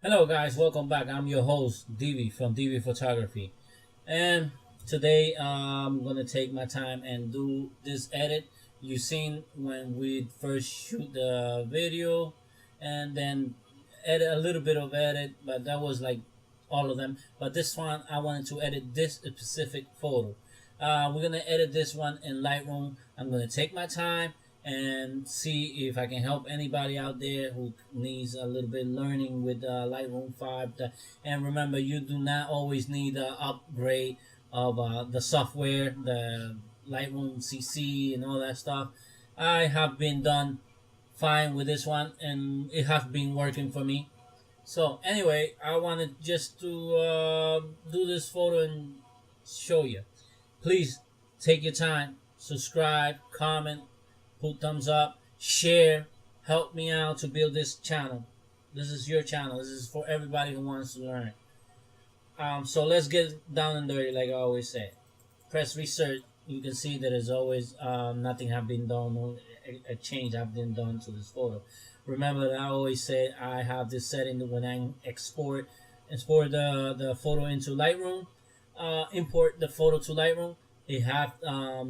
Hello guys, welcome back. I'm your host Divi from Divi Photography, and today I'm gonna take my time and do this edit. You seen when we first shoot the video, and then edit a little bit of edit, but that was like all of them. But this one I wanted to edit this specific photo. We're gonna edit this one in Lightroom. I'm gonna take my time and see if I can help anybody out there who needs a little bit learning with Lightroom 5. And remember, you do not always need an upgrade of the software, the Lightroom CC and all that stuff. I have been done fine with this one and it has been working for me. So anyway, I wanted just to do this photo and show you. Please take your time, subscribe, comment, put thumbs up, share, help me out to build this channel. This is your channel. This is for everybody who wants to learn. So let's get down and dirty, like I always say. Press research. You can see that as always, nothing have been done, no a change have been done to this photo. Remember that I always say I have this setting when I export the photo into Lightroom, import the photo to Lightroom. It have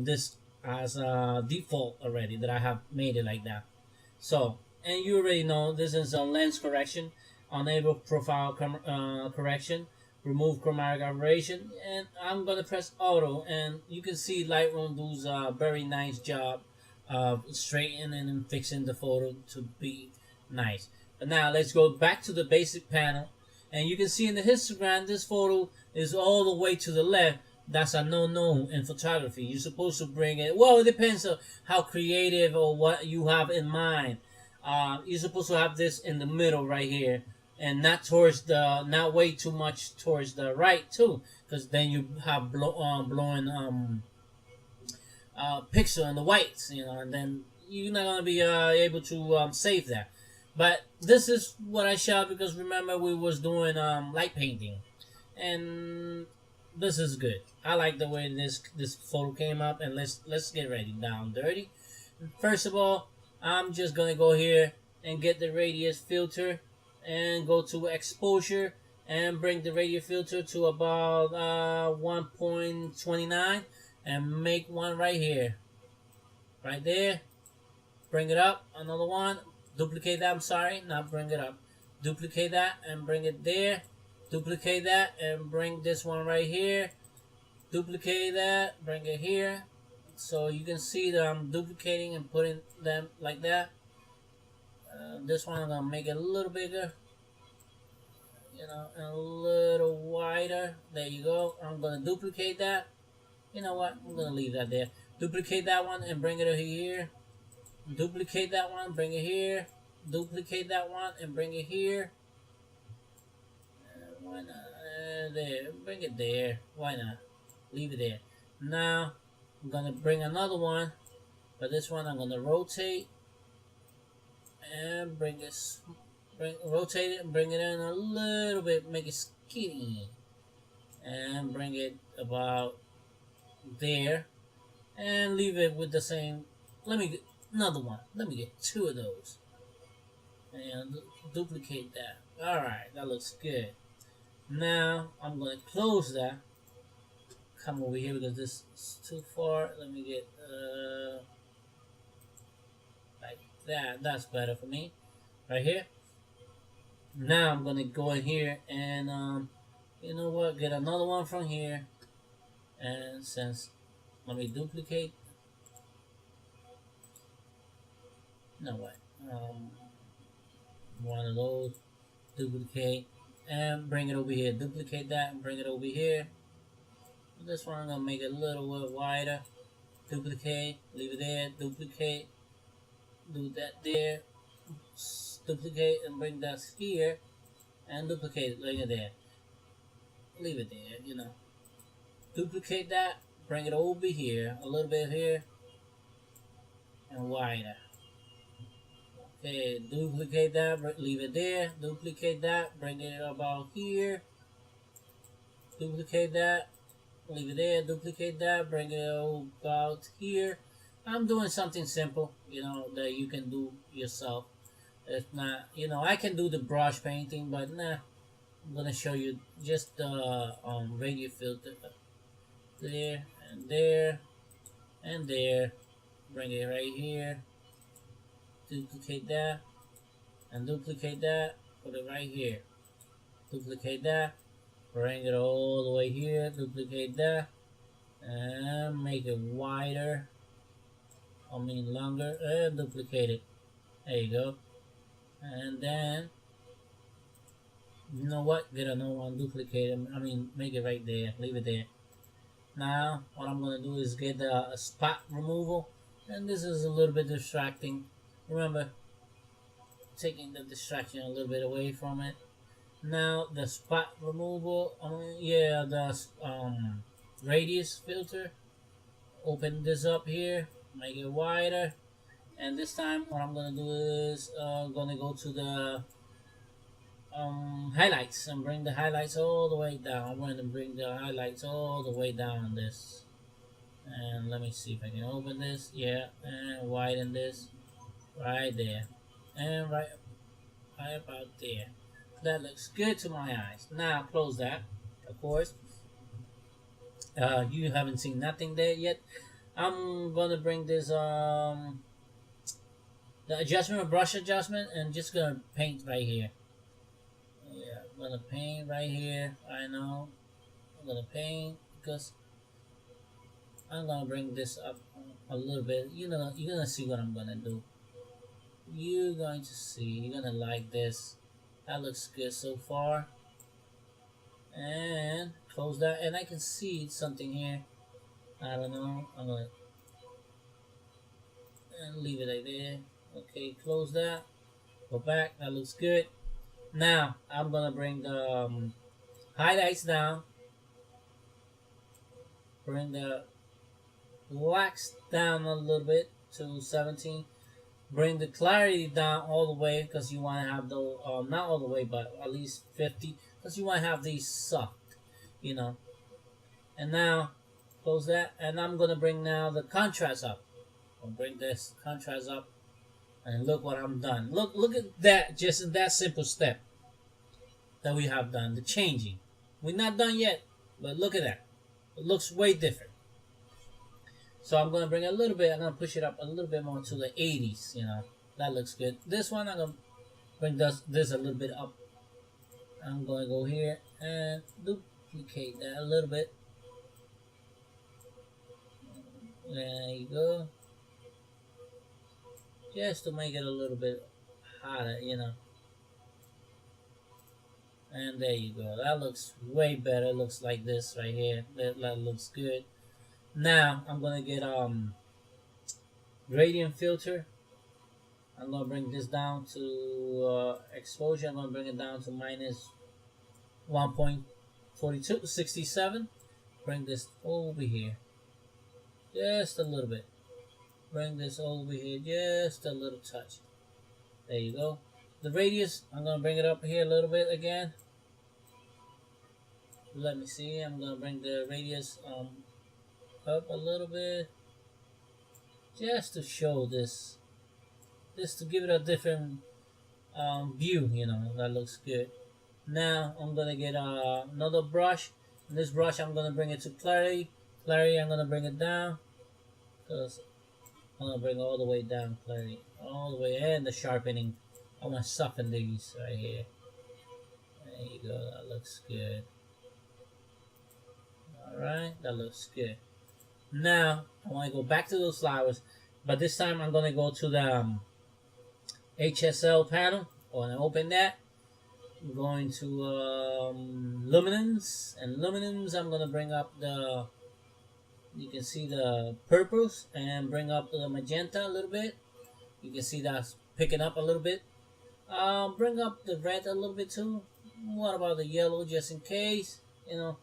this as a default already that I have made it like that. So, and you already know this is a lens correction, enable profile correction, remove chromatic aberration, and I'm gonna press auto, and you can see Lightroom does a very nice job of straightening and fixing the photo to be nice. But now let's go back to the basic panel, and you can see in the histogram this photo is all the way to the left. That's a no-no in photography. You're supposed to bring it. Well, it depends on how creative or what you have in mind. You're supposed to have this in the middle right here, and not way too much towards the right too, because then you have blowing pixel in the whites, and then you're not gonna be able to save that. But this is what I shot because remember we was doing light painting, and this is good. I like the way this photo came up, and let's get ready down dirty. First of all, I'm just gonna go here and get the radius filter and go to exposure and bring the radius filter to about 1.29 and make one right here, right there. Bring it up, another one, duplicate that. I'm sorry, not bring it up. Duplicate that and bring it there. Duplicate that and bring this one right here. Duplicate that, bring it here. So you can see that I'm duplicating and putting them like that. This one I'm gonna make it a little bigger, and a little wider. There you go. I'm gonna duplicate that. You know what? I'm gonna leave that there. Duplicate that one and bring it over here. Duplicate that one, bring it here. Duplicate that one and bring it here. Why not? There. Bring it there. Why not? Leave it there. Now, I'm going to bring another one. But this one I'm going to rotate. And rotate it and bring it in a little bit. Make it skinny. And bring it about there. And leave it with the same. Let me get another one. Let me get two of those. And duplicate that. Alright, that looks good. Now I'm going to close that. Come over here because this is too far. Let me get like that. That's better for me. Right here. Now I'm going to go in here and you know what? Get another one from here. And let me duplicate. You know what? One of those. Duplicate. And bring it over here. Duplicate that and bring it over here. This one I'm going to make it a little bit wider. Duplicate. Leave it there. Duplicate. Do that there. Duplicate and bring that here. And duplicate it. Bring it there. Leave it there, Duplicate that. Bring it over here. A little bit here. And wider. Okay, duplicate that, leave it there. Duplicate that, bring it about here. Duplicate that, leave it there. Duplicate that, bring it about here. I'm doing something simple, that you can do yourself It's not, I can do the brush painting, but nah. I'm gonna show you just the radio filter there and there and there. Bring it right here. Duplicate that and duplicate that. Put it right here. Duplicate that. Bring it all the way here. Duplicate that and make it wider. I mean longer. And duplicate it. There you go. And then you know what? Get another one. Duplicate it. I mean make it right there. Leave it there. Now what I'm gonna do is get the spot removal, and this is a little bit distracting. Remember, taking the distraction a little bit away from it. Now the spot removal, the radius filter. Open this up here, make it wider, and this time what I'm gonna do is gonna go to the highlights and bring the highlights all the way down. I'm going to bring the highlights all the way down on this. And let me see if I can open this. Yeah, and widen this right there. And right about there. That looks good to my eyes. Now close that, of course. You haven't seen nothing there yet. I'm gonna bring this the adjustment, brush adjustment, and just gonna paint right here. Yeah, I'm gonna paint right here. I know. I'm gonna paint because I'm gonna bring this up a little bit. You're gonna see what I'm gonna do. You're going to see. You're gonna like this. That looks good so far. And close that. And I can see something here. I don't know. I'm gonna leave it right there. Okay, close that. Go back. That looks good. Now I'm gonna bring the highlights down. Bring the wax down a little bit to 17. Bring the clarity down all the way because you want to have the not all the way, but at least 50 because you want to have these soft, And now close that, and I'm gonna bring now the contrast up. I'll bring this contrast up. And look what I'm done. Look at that, just in that simple step that we have done, the changing. We're not done yet, but look at that. It looks way different. So I'm going to bring it a little bit, I'm going to push it up a little bit more to the 80s, That looks good. This one, I'm going to bring this a little bit up. I'm going to go here and duplicate that a little bit. There you go. Just to make it a little bit hotter, And there you go. That looks way better. It looks like this right here. That looks good. Now I'm gonna get gradient filter. I'm gonna bring this down to exposure. I'm gonna bring it down to minus 1.4267. Bring this over here, just a little bit. Bring this over here, just a little touch. There you go. The radius, I'm gonna bring it up here a little bit again. Let me see. I'm gonna bring the radius up a little bit, just to show this, just to give it a different view. That looks good. Now I'm gonna get another brush. And this brush, I'm gonna bring it to clarity. Clarity, I'm gonna bring it down because I'm gonna bring it all the way down. Clarity, all the way, and the sharpening. I want to soften these right here. There you go. That looks good. Alright, that looks good. Now, I want to go back to those flowers, but this time I'm going to go to the HSL panel. I want to open that. I'm going to luminance, and luminance I'm going to bring up you can see the purples, and bring up the magenta a little bit. You can see that's picking up a little bit. Bring up the red a little bit too. What about the yellow, just in case? The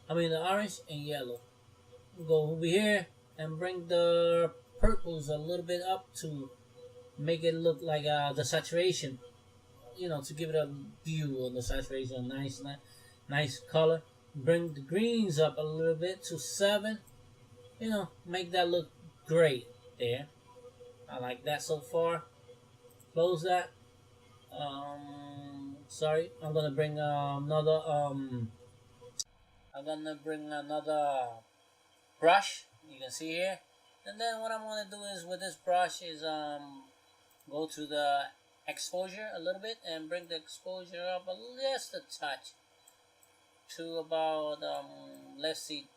orange and yellow. Go over here and bring the purples a little bit up to make it look like the saturation. To give it a view of the saturation, nice color. Bring the greens up a little bit to 7. Make that look great there. I like that so far. Close that. Sorry, I'm gonna bring another I'm gonna bring another brush. You can see here, and then what I'm gonna do is with this brush is go to the exposure a little bit and bring the exposure up just a touch to about let's see,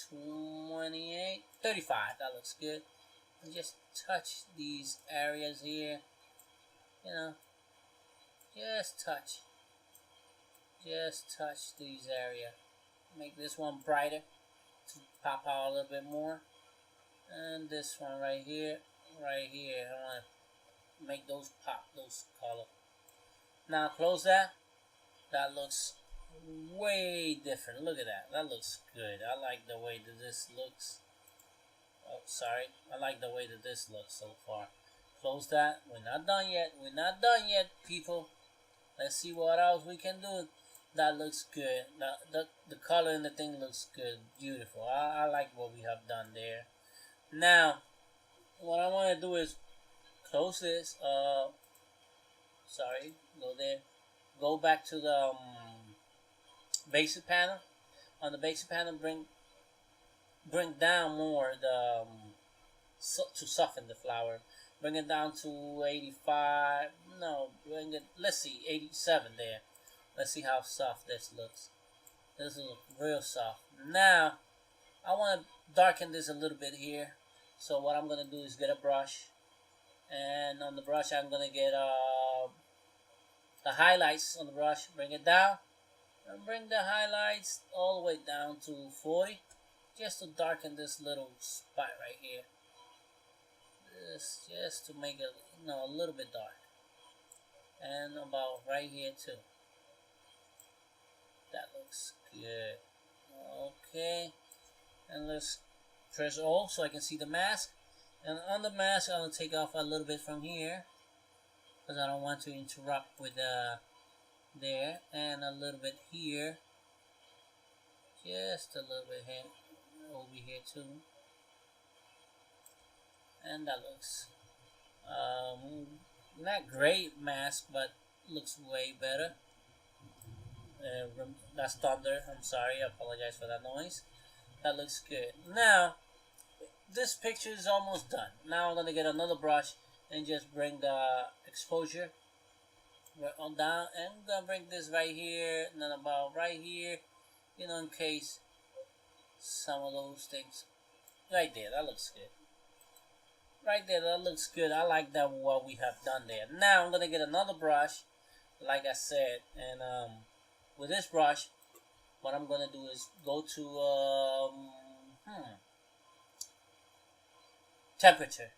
28, 35. That looks good. And just touch these areas here, you know, just touch, these areas. Make this one brighter to pop out a little bit more, and this one right here, I want to make those pop, those color. Now close that. That looks way different. Look at that. That looks good. I like the way that this looks. Oh, sorry. I like the way that this looks so far. Close that. We're not done yet. We're not done yet, people. Let's see what else we can do. That looks good. The color in the thing looks good. Beautiful. I like what we have done there. Now, what I want to do is close this. Sorry. Go there. Go back to the basic panel. On the basic panel, bring down more the to soften the flower. Bring it down to 85. No, bring it. Let's see, 87 there. Let's see how soft this looks. This looks real soft. Now, I want to darken this a little bit here. So what I'm gonna do is get a brush, and on the brush I'm gonna get the highlights on the brush. Bring it down, and bring the highlights all the way down to 40, just to darken this little spot right here. This just to make it, a little bit dark, and about right here too. That looks good. Okay, and let's press O so I can see the mask. And on the mask, I'm gonna take off a little bit from here because I don't want to interrupt with there, and a little bit here, just a little bit here, over here too. And that looks not great mask, but looks way better. That's thunder. I'm sorry. I apologize for that noise. That looks good. Now, this picture is almost done. Now I'm gonna get another brush and just bring the exposure right on down, and I'm gonna bring this right here, and then about right here, in case some of those things. Right there. That looks good. Right there, that looks good. I like that what we have done there. Now I'm gonna get another brush, like I said, and with this brush, what I'm gonna do is go to temperature,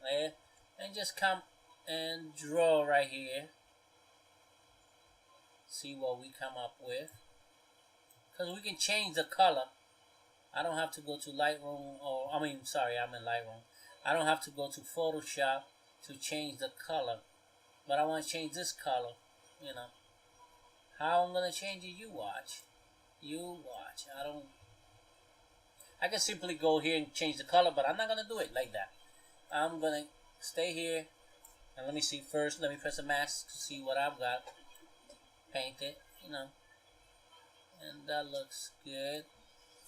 right, and just come and draw right here. See what we come up with, because we can change the color. I don't have to go to Lightroom, I'm in Lightroom. I don't have to go to Photoshop to change the color, but I want to change this color. How I'm gonna change it? You watch. I can simply go here and change the color, but I'm not gonna do it like that. I'm gonna stay here, and let me see first. Let me press the mask to see what I've got. Paint it, and that looks good.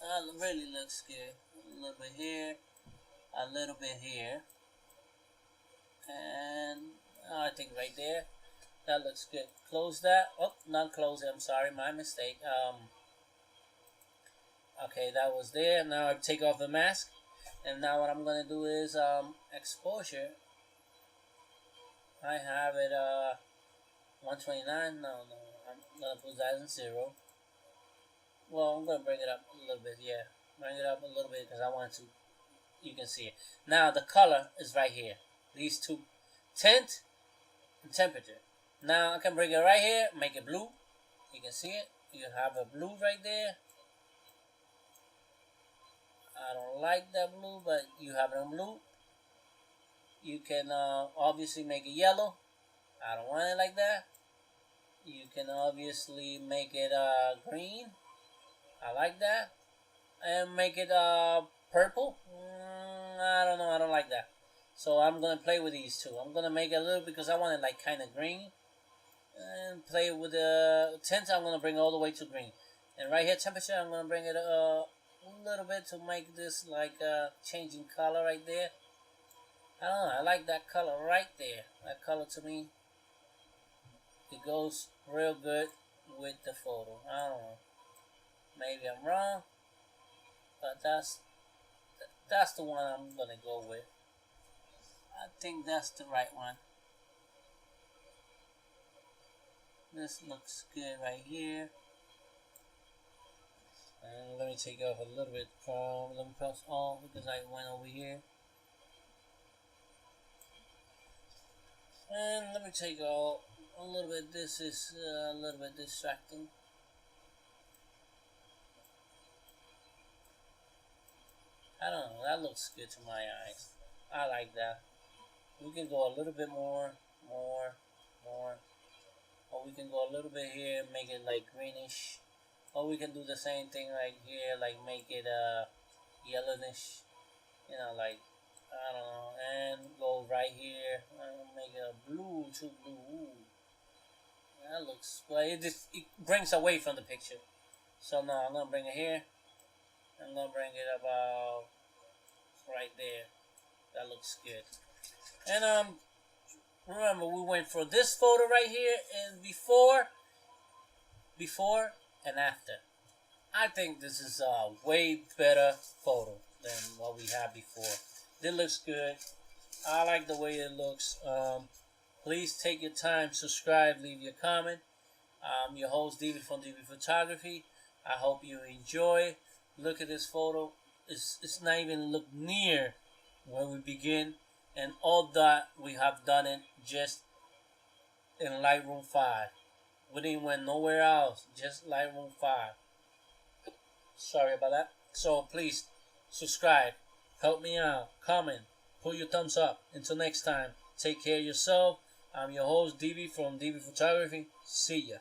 That really looks good. A little bit here. A little bit here, and I think right there, that looks good. Close that. Oh, not close it. I'm sorry, my mistake. Okay, that was there. Now I take off the mask, and now what I'm gonna do is exposure. I have it 129. No, I'm gonna put that in 0. Well, I'm gonna bring it up a little bit. Yeah, bring it up a little bit because I want to. You can see it. Now the color is right here. These two, tint and temperature. Now I can bring it right here, make it blue. You can see it. You have a blue right there. I don't like that blue, but you have it in blue. You can obviously make it yellow. I don't want it like that. You can obviously make it green. I like that. And make it purple. I don't know. I don't like that. So I'm gonna play with these two. I'm gonna make it a little because I want it like kind of green, and play with the tint. I'm gonna bring it all the way to green, and right here temperature. I'm gonna bring it a little bit to make this like changing color right there. I don't know. I like that color right there. That color to me, it goes real good with the photo. I don't know. Maybe I'm wrong, but that's the one I'm gonna go with. I think that's the right one. This looks good right here. And let me take off a little bit from, let me press all because I went over here. And let me take off a little bit. This is a little bit distracting. I don't know. That looks good to my eyes. I like that. We can go a little bit more. Or we can go a little bit here, make it like greenish. Or we can do the same thing right here, like make it yellowish. You know, like, I don't know. And go right here, make it a blue, too blue. Ooh. That looks, well, it brings away from the picture. So now I'm gonna bring it here. I'm gonna bring it about right there. That looks good. And remember we went for this photo right here and before and after. I think this is a way better photo than what we had before. This looks good. I like the way it looks. Please take your time, subscribe, leave your comment. I'm your host, David from DV Photography. I hope you enjoy. Look at this photo. It's not even look near where we begin. And all that we have done it just in Lightroom 5. We didn't went nowhere else. Just Lightroom 5. Sorry about that. So please subscribe. Help me out. Comment. Put your thumbs up. Until next time. Take care of yourself. I'm your host, DV from DV Photography. See ya.